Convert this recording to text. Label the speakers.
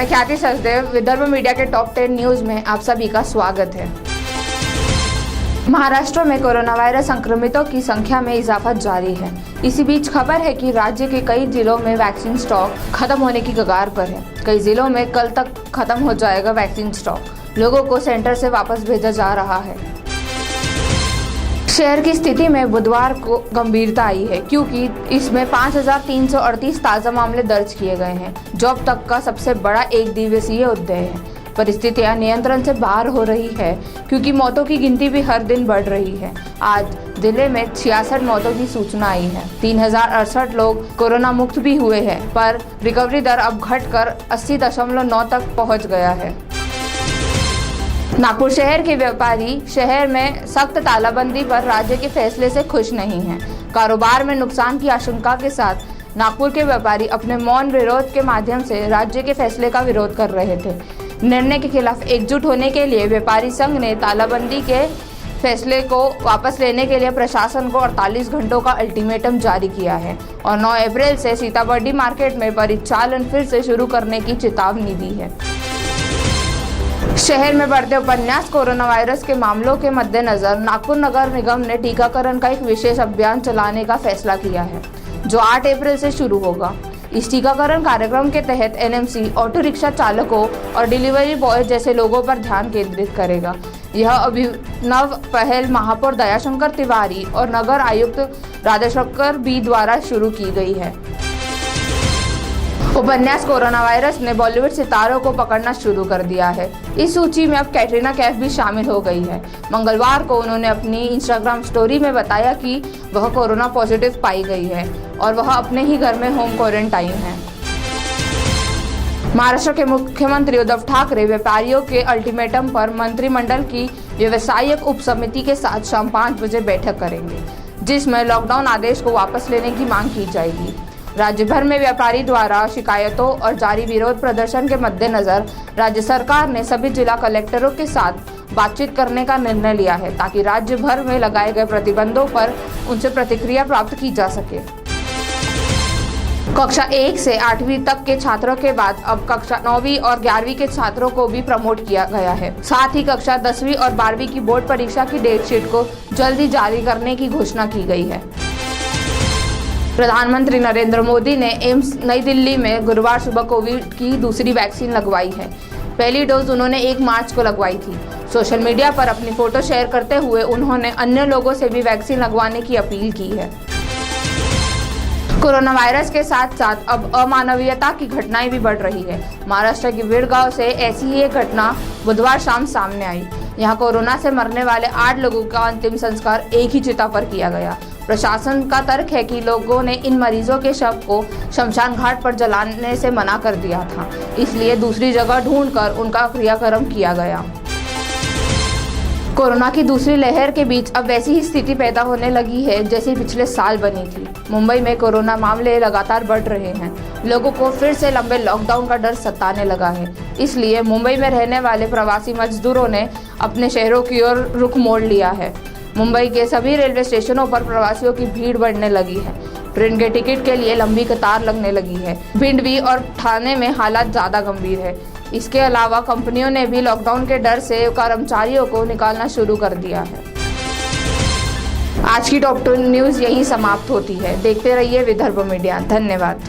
Speaker 1: मैं ख्याति सचदेव, विदर्भ मीडिया के टॉप 10 न्यूज में आप सभी का स्वागत है। महाराष्ट्र में कोरोना वायरस संक्रमितों की संख्या में इजाफा जारी है। इसी बीच खबर है कि राज्य के कई जिलों में वैक्सीन स्टॉक खत्म होने की कगार पर है। कई जिलों में कल तक खत्म हो जाएगा वैक्सीन स्टॉक। लोगों को सेंटर से वापस भेजा जा रहा है। शहर की स्थिति में बुधवार को गंभीरता आई है, क्योंकि इसमें 5,338 ताज़ा मामले दर्ज किए गए हैं, जो अब तक का सबसे बड़ा एक दिवसीय उदय है। परिस्थितियां नियंत्रण से बाहर हो रही है, क्योंकि मौतों की गिनती भी हर दिन बढ़ रही है। आज जिले में 66 मौतों की सूचना आई है। 3,068 लोग कोरोना मुक्त भी हुए हैं, पर रिकवरी दर अब घटकर 80.9 तक पहुंच गया है। नागपुर शहर के व्यापारी शहर में सख्त तालाबंदी पर राज्य के फैसले से खुश नहीं हैं। कारोबार में नुकसान की आशंका के साथ नागपुर के व्यापारी अपने मौन विरोध के माध्यम से राज्य के फैसले का विरोध कर रहे थे। निर्णय के खिलाफ एकजुट होने के लिए व्यापारी संघ ने तालाबंदी के फैसले को वापस लेने के लिए प्रशासन को 48 घंटों का अल्टीमेटम जारी किया है और 9 अप्रैल से सीताबर्डी मार्केट में परिचालन फिर से शुरू करने की चेतावनी दी है। शहर में बढ़ते उपन्यास कोरोना वायरस के मामलों के मद्देनजर नागपुर नगर निगम ने टीकाकरण का एक विशेष अभियान चलाने का फैसला किया है, जो 8 अप्रैल से शुरू होगा। इस टीकाकरण कार्यक्रम के तहत एनएमसी ऑटो रिक्शा चालकों और डिलीवरी बॉय जैसे लोगों पर ध्यान केंद्रित करेगा। यह अभिनव पहल महापौर दयाशंकर तिवारी और नगर आयुक्त राधाशंकर बी द्वारा शुरू की गई है। उपन्यास कोरोना वायरस ने बॉलीवुड सितारों को पकड़ना शुरू कर दिया है। इस सूची में अब कैटरीना कैफ भी शामिल हो गई है। मंगलवार को उन्होंने अपनी इंस्टाग्राम स्टोरी में बताया कि वह कोरोना पॉजिटिव पाई गई है और वह अपने ही घर में होम क्वारंटाइन है। महाराष्ट्र के मुख्यमंत्री उद्धव ठाकरे व्यापारियों के अल्टीमेटम पर मंत्रिमंडल की व्यवसायिक उप समिति के साथ शाम 5 बजे बैठक करेंगे, जिसमें लॉकडाउन आदेश को वापस लेने की मांग की जाएगी। राज्य भर में व्यापारी द्वारा शिकायतों और जारी विरोध प्रदर्शन के मद्देनजर राज्य सरकार ने सभी जिला कलेक्टरों के साथ बातचीत करने का निर्णय लिया है, ताकि राज्य भर में लगाए गए प्रतिबंधों पर उनसे प्रतिक्रिया प्राप्त की जा सके। कक्षा 1 से 8वीं तक के छात्रों के बाद अब कक्षा 9वीं और 11वीं के छात्रों को भी प्रमोट किया गया है। साथ ही कक्षा 10वीं और 12वीं की बोर्ड परीक्षा की डेटशीट को जल्दी जारी करने की घोषणा की गई है। प्रधानमंत्री नरेंद्र मोदी ने एम्स नई दिल्ली में गुरुवार सुबह कोविड की दूसरी वैक्सीन लगवाई है। पहली डोज उन्होंने 1 मार्च को लगवाई थी। सोशल मीडिया पर अपनी फोटो शेयर करते हुए उन्होंने अन्य लोगों से भी वैक्सीन लगवाने की अपील की है। कोरोना वायरस के साथ साथ अब अमानवीयता की घटनाएं भी बढ़ रही है। महाराष्ट्र के वीरगांव से ऐसी ही एक घटना बुधवार शाम सामने आई। यहाँ कोरोना से मरने वाले 8 लोगों का अंतिम संस्कार एक ही चिता पर किया गया। प्रशासन का तर्क है कि लोगों ने इन मरीजों के शव को शमशान घाट पर जलाने से मना कर दिया था, इसलिए दूसरी जगह ढूंढकर उनका क्रियाक्रम किया गया। कोरोना की दूसरी लहर के बीच अब वैसी ही स्थिति पैदा होने लगी है जैसी पिछले साल बनी थी। मुंबई में कोरोना मामले लगातार बढ़ रहे हैं। लोगों को फिर से लंबे लॉकडाउन का डर सताने लगा है। इसलिए मुंबई में रहने वाले प्रवासी मजदूरों ने अपने शहरों की ओर रुख मोड़ लिया है। मुंबई के सभी रेलवे स्टेशनों पर प्रवासियों की भीड़ बढ़ने लगी है। ट्रेन के टिकट के लिए लंबी कतार लगने लगी है। भिंडवी और ठाणे में हालात ज़्यादा गंभीर है। इसके अलावा कंपनियों ने भी लॉकडाउन के डर से कर्मचारियों को निकालना शुरू कर दिया है। आज की टॉप 10 न्यूज़ यहीं समाप्त होती है। देखते रहिए विदर्भ मीडिया। धन्यवाद।